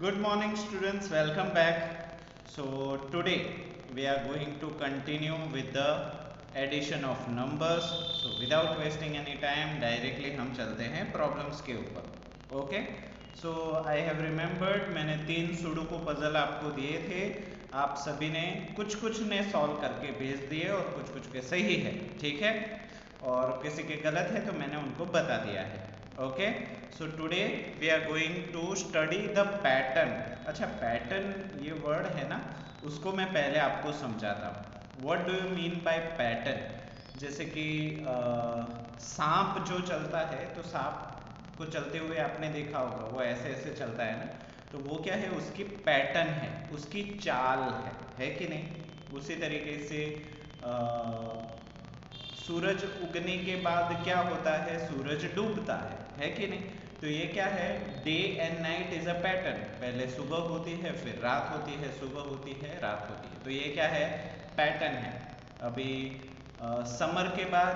Good morning students, welcome back. So today we are going to continue with the addition of numbers. So without wasting any time directly हम चलते हैं problems के ऊपर. Okay? So I have remembered मैंने 3 sudoku puzzle आपको दिए थे. आप सभी ने कुछ ने सॉल्व करके भेज दिए और कुछ के सही है, ठीक है, और किसी के गलत है तो मैंने उनको बता दिया है. Okay, so today we are going to study the pattern. अच्छा, पैटर्न ये वर्ड है ना, उसको मैं पहले आपको समझाता हूँ. What do you mean by pattern? जैसे कि सांप जो चलता है तो सांप को चलते हुए आपने देखा होगा, वो ऐसे ऐसे चलता है ना, तो वो क्या है, उसकी पैटर्न है, उसकी चाल है कि नहीं. उसी तरीके से सूरज उगने के बाद क्या होता है, सूरज डूबता है कि नहीं. तो ये क्या है, day and night is a pattern. पहले सुबह होती है, फिर रात होती है, सुबह होती है, रात होती है. तो ये क्या है, पैटर्न है. अभी समर के बाद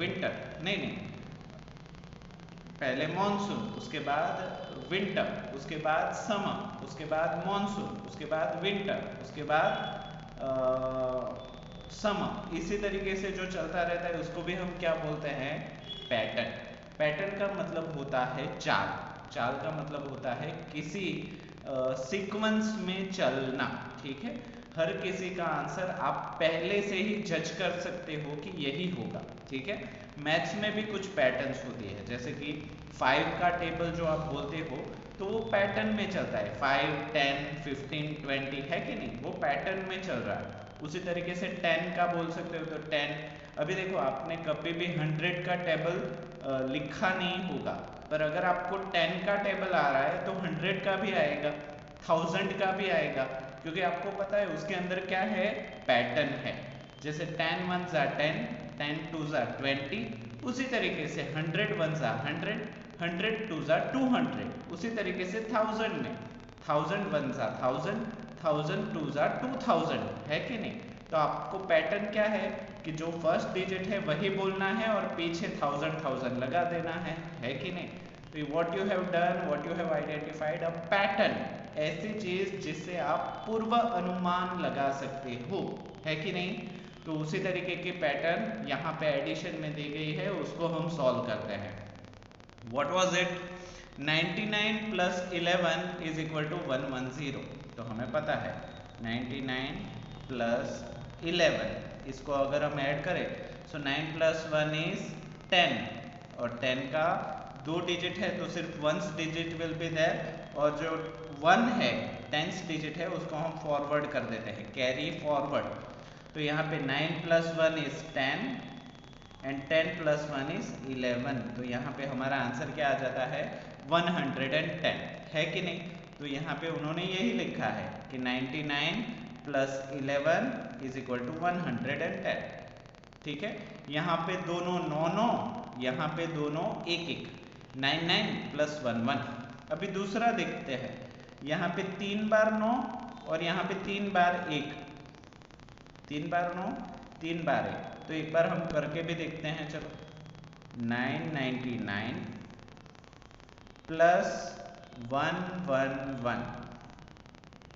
विंटर, नहीं, पहले मॉनसून, उसके बाद विंटर, उसके बाद समर, उसके बाद मॉनसून, उसके बाद विंटर, उसके बाद समर. इसी तरीके से जो चलता रहता है उसको भी हम क्या बोलते हैं, पैटर्न. पैटर्न का मतलब होता है चाल. चाल का मतलब होता है किसी सीक्वेंस में चलना, ठीक है. हर किसी का आंसर आप पहले से ही जज कर सकते हो कि यही होगा, ठीक है. मैथ्स में भी कुछ पैटर्न्स होती है, जैसे कि 5 का टेबल जो आप बोलते हो तो वो पैटर्न में चलता है. 5, 10, 15, 20 है कि नहीं, वो पैटर्न में चल रहा है. उसी तरीके से 10 का बोल सकते हो तो 10. अभी देखो, आपने कभी भी 100 का टेबल लिखा नहीं होगा, पर अगर आपको 10 का टेबल आ रहा है तो 100 का भी आएगा, 1000 का भी आएगा, क्योंकि आपको पता है उसके अंदर क्या है, पैटर्न है. जैसे 10 1s are 10, 10 2s are 20. उसी तरीके से 100 1s are 100, 100 2s are 200. उसी तरीके से 1000 में 1000 1s are 1000, 1000 2s are 2000, है कि नहीं. तो आपको पैटर्न क्या है कि जो फर्स्ट डिजिट है वही बोलना है और पीछे 1000 लगा देना है कि नहीं. तो what you have done, what you have identified a pattern, ऐसी चीज जिससे आप पूर्व अनुमान लगा सकते हो, है कि नहीं. तो उसी तरीके के पैटर्न यहाँ पे एडिशन में दी गई है, उसको हम सॉल्व करते हैं. What was it, 99 plus 11 is equal to 110. तो हमें पता है 99 प्लस 11, इसको अगर हम ऐड करें सो 9 प्लस 1 इज 10, और 10 का 2 डिजिट है तो सिर्फ 1s digit will be there, और जो 1 है 10th डिजिट है उसको हम फॉरवर्ड कर देते हैं, कैरी फॉरवर्ड. तो यहाँ पे 9 plus 1 is 10 and 10 plus 1 is 11. तो यहाँ पे हमारा आंसर क्या आ जाता है, 110, है कि नहीं. तो यहाँ पे उन्होंने यही लिखा है कि 99 प्लस 11 इज इक्वल टू 110, ठीक है. यहाँ पे दोनों 9, यहाँ पे दोनों 1, 99 प्लस 1. अभी दूसरा देखते हैं, यहाँ पे 3 बार 9 और यहाँ पे 3 बार 1, 3 बार 9 3 बार 1. तो एक बार हम करके भी देखते हैं, चलो. 999 प्लस 111,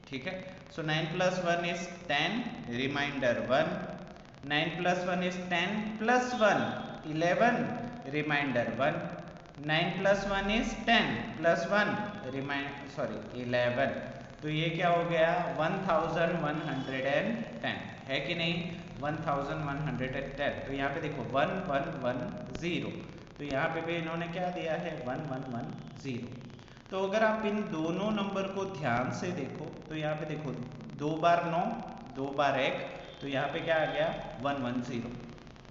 ठीक है. So 9 plus 1 is 10, remainder 1. 9 plus 1 is 10 plus 1 11, remainder 1. 9 plus 1 is 10 plus 1 11. तो ये क्या हो गया, 1110, है कि नहीं, 1110. तो यहाँ पे देखो 1110, तो यहाँ पे भी इन्होंने क्या दिया है, 1110. तो अगर आप इन दोनों नंबर को ध्यान से देखो तो यहाँ पे देखो 2 बार 9 2 बार 1, तो यहाँ पे क्या आ गया, 110.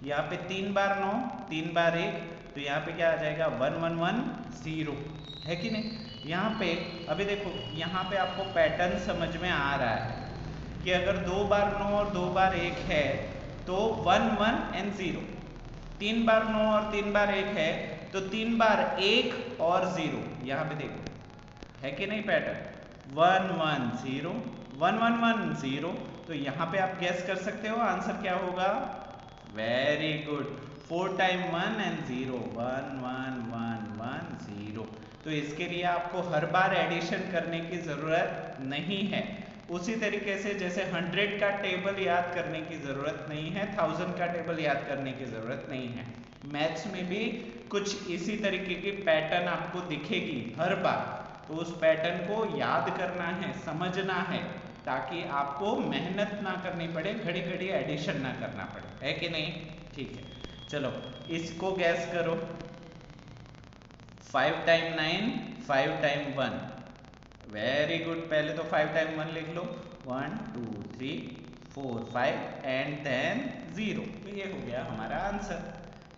यहाँ पे 3 बार 9 3 बार 1, तो यहाँ पे क्या आ जाएगा, 1110, है कि नहीं. यहाँ पे अभी देखो, यहाँ पे आपको पैटर्न समझ में आ रहा है कि अगर 2 बार 9 और 2 बार 1 है तो 1 1 and 0. 3 बार 9 और 3 बार 1 है तो 3 बार 1 और 0. यहाँ पे देखो, है कि नहीं पैटर्न, 1 1 0 1 1 1 0. तो यहाँ पे आप गैस कर सकते हो आंसर क्या होगा, वेरी गुड, 4 टाइम 1 and 0, 1 1 1 1 0. तो इसके लिए आपको हर बार एडिशन करने की जरूरत नहीं है। उसी तरीके से जैसे 100 का टेबल याद करने की जरूरत नहीं है, 1000 का टेबल याद करने की जरूरत नहीं है। मैथ्स में भी कुछ इसी तरीके की पैटर्न आपको दिखेगी हर बार, तो उस पैटर्न को याद करना है, समझना है, ताकि आपको मेहनत ना करनी पड़े, घड़ी घड़ी एडिशन ना करना पड़े, है कि नहीं? ठीक है, चलो इसको गैस करो। 5 टाइम 9, 5 टाइम 1, वेरी गुड। पहले तो 5 टाइम 1 लिख लो, 1 2 3 4 5 एंड देन 0, तो ये हो गया हमारा आंसर,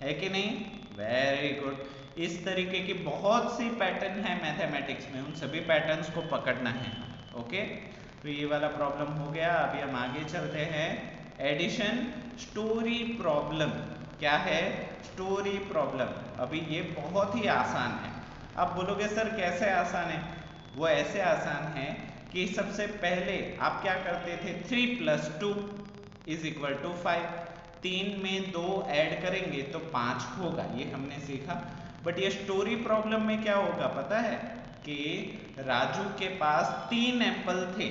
है कि नहीं? Very good. इस तरीके की बहुत सी पैटर्न है मैथमेटिक्स में, उन सभी पैटर्न्स को पकड़ना है। ओके, तो ये वाला प्रॉब्लम हो गया। अभी हम आगे चलते हैं। Addition story problem. क्या है? Story problem. अभी ये बहुत ही आसान है। आप बोलोगे सर कैसे आसान है? वो ऐसे आसान है कि सबसे पहले आप क्या करते थे, 3 + 2 = 5। 3 में 2 ऐड करेंगे तो 5 होगा, ये हमने सीखा। बट ये स्टोरी प्रॉब्लम में क्या होगा पता है? कि राजू के पास 3 एप्पल थे,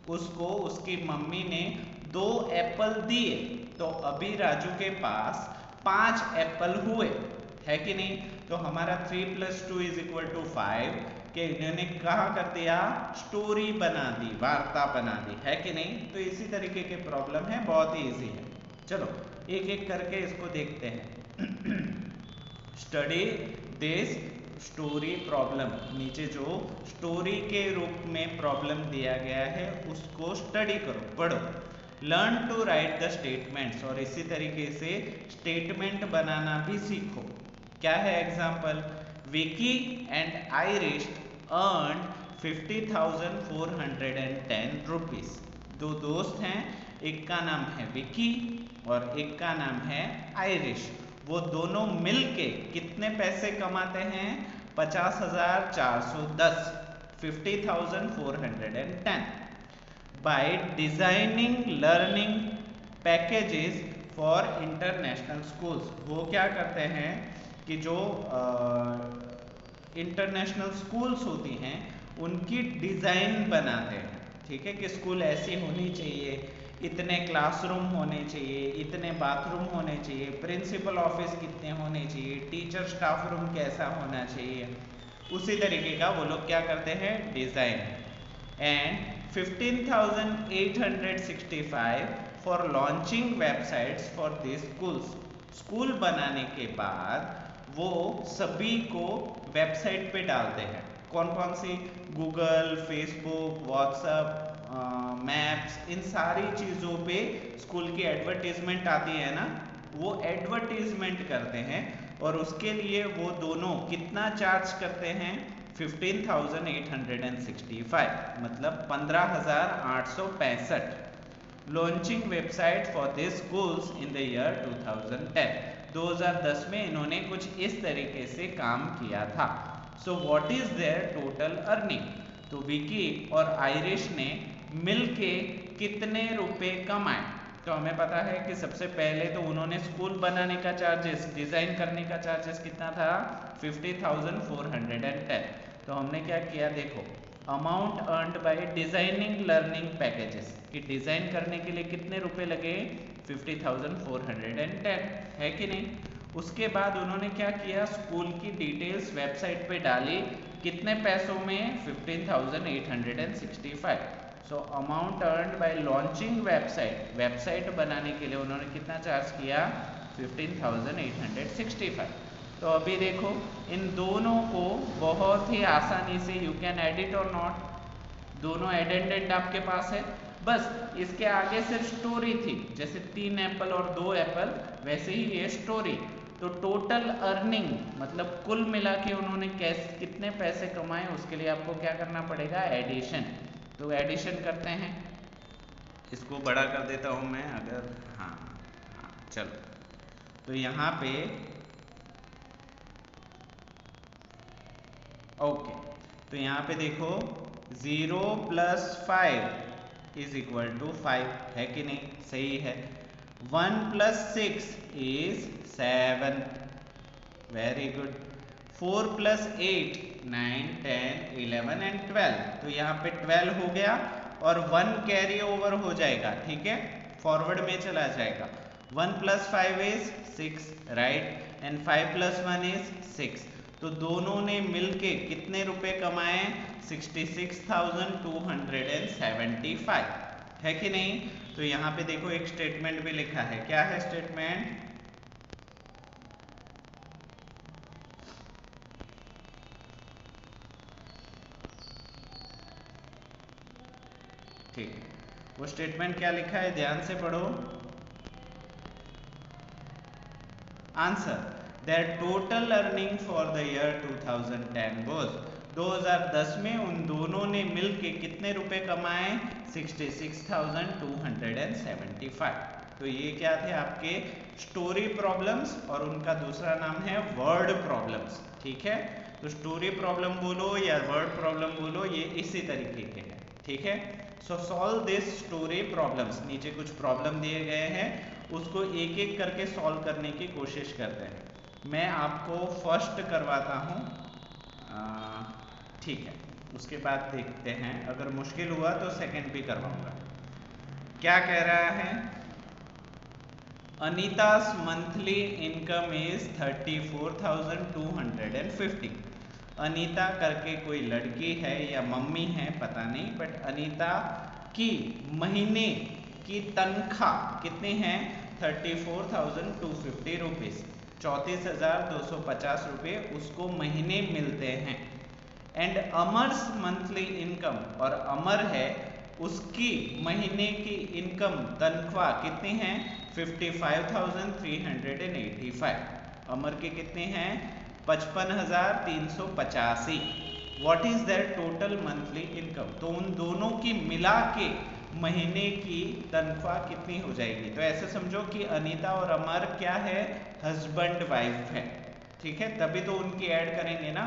उसको उसकी मम्मी ने 2 एप्पल दिए, तो अभी राजू के पास 5 एप्पल हुए, है कि नहीं? तो हमारा 3 + 2 = 5 कि इन्होंने कहा कर दिया, स्टोरी बना दी, वार्ता बना दी, है कि नहीं? तो इसी तरीके के प्रॉब्लम है, बहुत ही इजी है। चलो एक एक करके इसको देखते हैं। Study this story problem. नीचे जो स्टोरी के रूप में प्रॉब्लम दिया गया है उसको स्टडी करो, पढ़ो। Learn to write the statements, और इसी तरीके से स्टेटमेंट बनाना भी सीखो। क्या है example? Vicky and Irish earn 50,410 rupees. दो दोस्त हैं, एक का नाम है विकी और एक का नाम है आयरिश। वो दोनों मिलके कितने पैसे कमाते हैं? 50,410, 50,410 by designing learning packages for international schools. वो क्या करते हैं कि जो इंटरनेशनल स्कूल्स होती हैं उनकी डिजाइन बनाते हैं, ठीक है? कि स्कूल ऐसी होनी चाहिए, इतने क्लासरूम होने चाहिए, इतने बाथरूम होने चाहिए, प्रिंसिपल ऑफिस कितने होने चाहिए, टीचर स्टाफ रूम कैसा होना चाहिए, उसी तरीके का वो लोग क्या करते हैं, design. And 15,865 for launching websites for this schools. School बनाने के बाद वो सभी को वेबसाइट पे डालते हैं। कौन कौन सी? गूगल, फेसबुक, व्हाट्सएप, मैप्स, इन सारी चीज़ों पे स्कूल की एडवर्टीजमेंट आती है ना, वो एडवर्टीजमेंट करते हैं। और उसके लिए वो दोनों कितना चार्ज करते हैं? 15,865, मतलब 15,865। Launching website for this schools in the year 2010। 2010 में इन्होंने कुछ इस तरीके से काम किया था। So what is their total earning? तो विकी और आयरिश ने मिलके कितने रुपए कमाए? तो हमें पता है कि सबसे पहले तो उन्होंने स्कूल बनाने का चार्जेस, डिजाइन करने का चार्जेस कितना था? 50,410। तो हमने क्या किया, देखो, amount earned bye designing learning packages, कि डिजाइन करने के लिए कितने रुपए लगे? 50,410, है कि नहीं? उसके बाद उन्होंने क्या किया, स्कूल की डिटेल्स वेबसाइट पे डाली, कितने पैसों में? 15,865। So amount earned bye launching website, website बनाने के लिए उन्होंने कितना चार्ज किया? 15,865। तो अभी देखो इन दोनों को बहुत ही आसानी से यू कैन एडिट और नॉट, दोनों एडेंडेंट आपके पास है। बस इसके आगे सिर्फ स्टोरी थी, जैसे 3 एप्पल और 2 एप्पल, वैसे ही ये स्टोरी। तो टोटल अर्निंग मतलब कुल मिला के उन्होंने कितने पैसे कमाए, उसके लिए आपको क्या करना पड़ेगा? एडिशन। तो एडिशन करते हैं, इसको बड़ा कर देता हूं मैं, अगर हाँ चलो, तो यहाँ पे ओके, तो यहाँ पे देखो 0 + 5 = 5, है कि नहीं? सही है। 1 + 6 = 7, वेरी गुड। 4 प्लस 8 9 10 11 एंड 12, तो यहाँ पे 12 हो गया और 1 कैरी ओवर हो जाएगा, ठीक है, फॉरवर्ड में चला जाएगा। 1 plus 5 is 6, right, and 5 plus 1 is 6, तो दोनों ने मिलके कितने रुपए कमाए? 66,275, है कि नहीं? तो यहाँ पे देखो एक स्टेटमेंट भी लिखा है, क्या है स्टेटमेंट? ठीक है, वो स्टेटमेंट क्या लिखा है, ध्यान से पढ़ो। Answer, their total earning for the year 2010 was, 2010 में उन दोनों ने मिलके कितने रुपए कमाए? 66,275। तो ये क्या थे आपके स्टोरी प्रॉब्लम्स और उनका दूसरा नाम है वर्ड प्रॉब्लम्स, ठीक है। तो स्टोरी प्रॉब्लम बोलो या वर्ड प्रॉब्लम बोलो, ये इसी तरीके के हैं, ठीक है। सो सॉल्व दिस स्टोरी प्रॉब्लम्स, नीचे कुछ प्रॉब्लम दिए गए हैं, उसको एक एक करके सॉल्व करने की कोशिश करते हैं। मैं आपको फर्स्ट करवाता हूँ, ठीक है, उसके बाद देखते हैं, अगर मुश्किल हुआ तो सेकंड भी करवाऊंगा। क्या कह रहा है? अनीता's monthly income is 34,250। अनीता करके कोई लड़की है या मम्मी है पता नहीं, बट अनीता की महीने की तनख्वाह कितनी है? 34,250 रुपीज, 34,250 रुपये उसको महीने मिलते हैं। एंड अमर्स मंथली इनकम, और अमर है उसकी महीने की इनकम तनख्वाह कितनी है? 55,385। अमर के कितने हैं? 55,385। What is their total monthly income? तो उन दोनों की मिला के महीने की तनख्वाह कितनी हो जाएगी? तो ऐसे समझो कि अनीता और अमर क्या है? हस्बैंड वाइफ है, ठीक है, तभी तो उनकी ऐड करेंगे ना,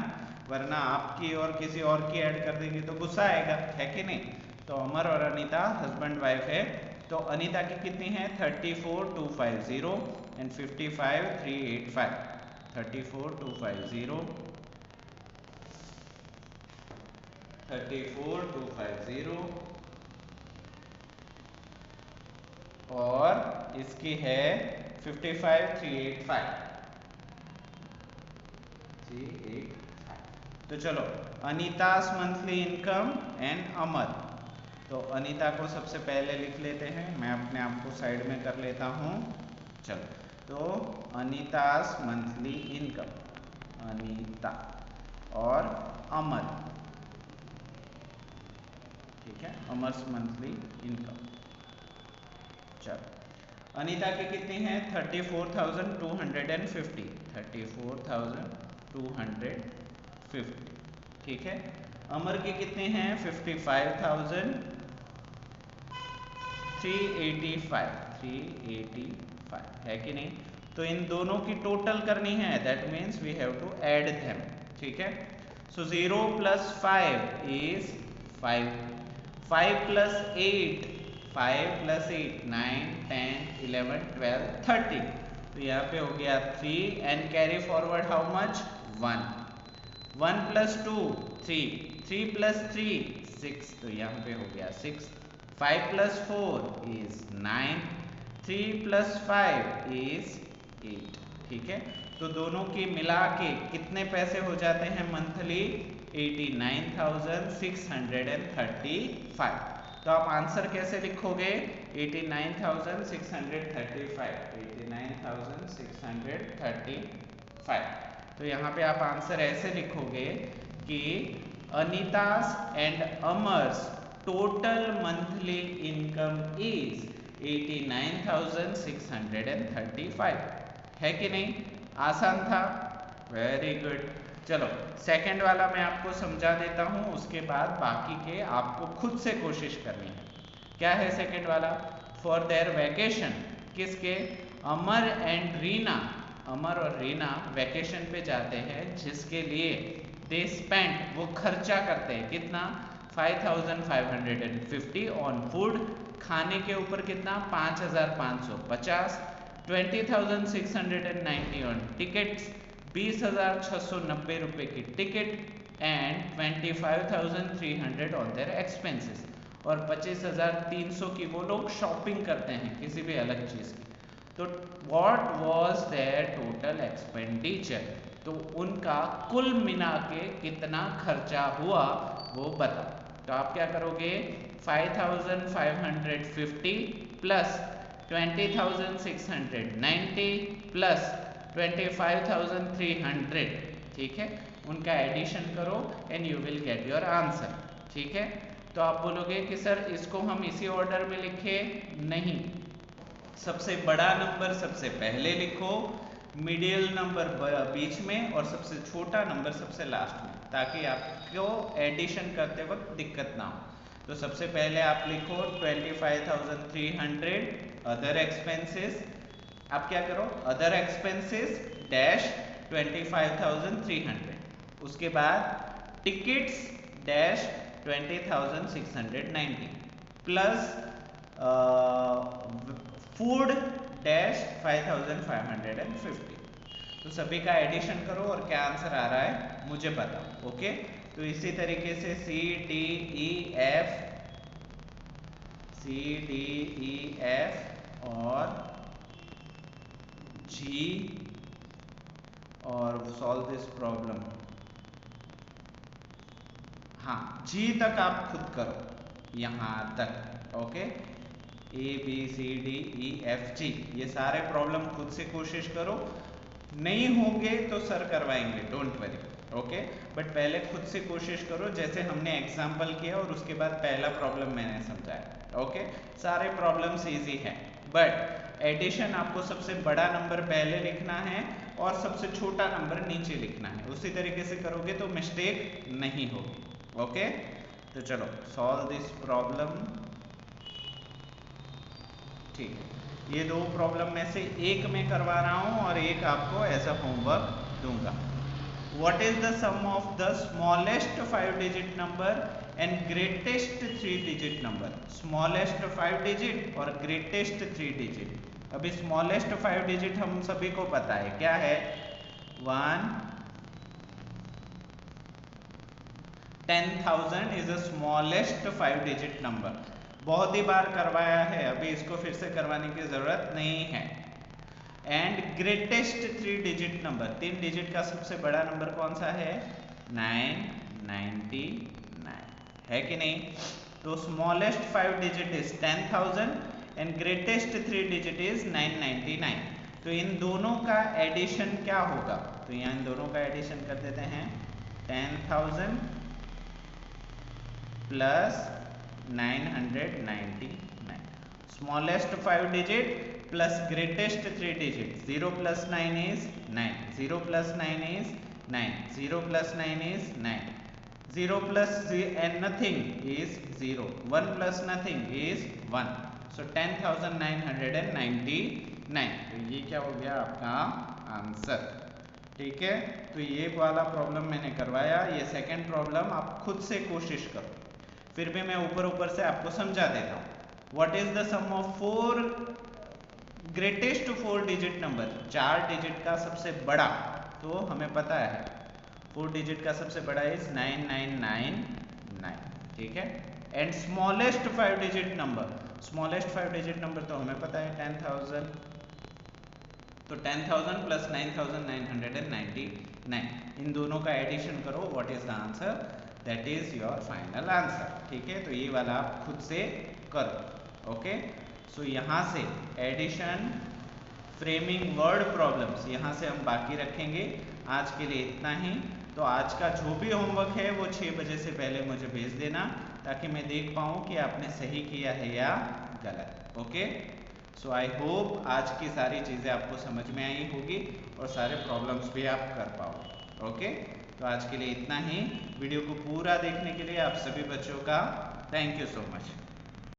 वरना आपकी और किसी और की ऐड कर देंगे तो गुस्सा आएगा, है कि नहीं? तो अमर और अनीता हस्बैंड वाइफ है। तो अनीता की कितनी है? 34,250 एंड 55,385। 34,250, 34,250 और इसकी है 55,385। तो चलो, अनीता's monthly income एंड अमर। तो अनीता को सबसे पहले लिख लेते हैं, मैं अपने आप को साइड में कर लेता हूँ। चलो, तो अनीता's monthly income, अनीता और अमर, ठीक है, अमर्स मंथली इनकम। चलो, अनीता की कितनी है? 34,250, 34,250, ठीक है। अमर के कितने हैं? 55,385, 385, है कि नहीं? तो इन दोनों की टोटल करनी है, that means we have to add them, ठीक है। So 0 plus 5 is 5, 5 plus 8, 5 plus 8 9 10 11 12 13, तो यहाँ पे हो गया 3 and carry forward how much? 1, 1 plus 2 3, 3 plus 3 6, तो यहाँ पे हो गया 6, 5 प्लस 4 इज 9, 3 प्लस 5 इज 8, ठीक है। तो दोनों की मिला के कितने पैसे हो जाते हैं मंथली? 89,635। तो आप आंसर कैसे लिखोगे? 89,635, 89,635। तो यहाँ पे आप आंसर ऐसे लिखोगे कि Anita's and Amar's total monthly income is 89,635, है कि नहीं? आसान था, वेरी गुड। चलो, सेकंड वाला मैं आपको समझा देता हूं, उसके बाद बाकी के आपको खुद से कोशिश करनी है। क्या है सेकंड वाला? फॉर देयर वैकेशन, किसके? अमर एंड रीना, अमर और रीना वैकेशन पे जाते हैं, जिसके लिए दे स्पेंड, वो खर्चा करते हैं कितना? 5,550 ऑन फूड, खाने के ऊपर कितना? 5,550, 20,690 ऑन टिकट्स, 20,690 रुपए की ticket and 25,300 on their expenses, और 25,300 की वो लोग शॉपिंग करते हैं किसी भी अलग चीज की। तो what was there total expenditure, तो उनका कुल मिला के कितना खर्चा हुआ वो बताओ। तो आप क्या करोगे, 5,550 प्लस 20,690 प्लस 25,300, ठीक है, उनका एडिशन करो and you will get your answer. ठीक है, तो आप बोलोगे कि सर इसको हम इसी ऑर्डर में लिखे, नहीं, सबसे बड़ा नंबर सबसे पहले लिखो, मिडिल नंबर बीच में, और सबसे छोटा नंबर सबसे लास्ट में, ताकि आपको एडिशन करते वक्त दिक्कत ना हो। तो सबसे पहले आप लिखो 25,300 अदर एक्सपेंसेस, आप क्या करो, अदर एक्सपेंसेस डैश 25,300, उसके बाद tickets dash 20,690 plus food dash 5,550। तो सभी का एडिशन करो और क्या आंसर आ रहा है मुझे बताओ। ओके, तो इसी तरीके से सी डी ई एफ और जी, और सॉल्व दिस प्रॉब्लम, हाँ जी तक आप खुद करो, यहां तक। Okay, A B C D E F G, ये सारे प्रॉब्लम खुद से कोशिश करो, नहीं होंगे तो सर करवाएंगे, डोंट वरी। ओके, बट पहले खुद से कोशिश करो, जैसे हमने एग्जाम्पल किया और उसके बाद पहला प्रॉब्लम मैंने समझाया। ओके, सारे प्रॉब्लम्स इजी हैं, बट एडिशन आपको सबसे बड़ा नंबर पहले लिखना है और सबसे छोटा नंबर नीचे लिखना है, उसी तरीके से करोगे तो मिस्टेक नहीं होगी। ओके, तो चलो सॉल्व दिस प्रॉब्लम। ठीक है, ये दो प्रॉब्लम में से एक मैं करवा रहा हूं और एक आपको एज अ होमवर्क दूंगा। What is the sum of the smallest 5-digit number and greatest 3-digit number? Smallest 5 digit और greatest 3 digit। अभी smallest 5 digit हम सभी को पता है क्या है, 1, 10,000 is the smallest 5-digit number। बहुत ही बार करवाया है, अभी इसको फिर से करवाने की जरूरत नहीं है। And greatest 3-digit number, 3 digit का सबसे बड़ा नंबर कौन सा है, 999, है कि नहीं। तो smallest 5 digit is 10,000 and greatest 3 digit is 999। तो इन दोनों का एडिशन क्या होगा, तो यहाँ इन दोनों का एडिशन कर देते हैं, 10,000 plus 999, smallest 5 digit plus greatest 3 digit, 0 plus 9 is 9, 0 plus 9 is 9, 0 plus 9 is 9, 0 plus and nothing is 0, 1 plus nothing is 1, so 10,999। तो ये क्या हो गया आपका आंसर। ठीक है, तो ये वाला प्रॉब्लम मैंने करवाया, ये सेकंड प्रॉब्लम आप खुद से कोशिश करो, फिर भी मैं ऊपर से आपको समझा देता हूँ। What is the sum of 4 greatest 4 digit number, 4 digit का सबसे बड़ा, तो हमें पता है 4 डिजिट का सबसे बड़ा इज 9999। ठीक है, and smallest 5 digit number, smallest 5 digit number तो हमें पता है 10,000, तो 10,000 प्लस 9,999, इन दोनों का एडिशन करो, what is the answer, that is your final answer. ठीक है, तो ये वाला आप खुद से करो। ओके, सो यहाँ से एडिशन, फ्रेमिंग वर्ड प्रॉब्लम्स यहाँ से हम बाकी रखेंगे। आज के लिए इतना ही। तो आज का जो भी होमवर्क है वो 6 बजे से पहले मुझे भेज देना, ताकि मैं देख पाऊँ कि आपने सही किया है या गलत। ओके, सो आई होप आज की सारी चीज़ें आपको समझ में आई होगी और सारे प्रॉब्लम्स भी आप कर पाओगे। ओके, तो आज के लिए इतना ही। वीडियो को पूरा देखने के लिए आप सभी बच्चों का थैंक यू सो मच।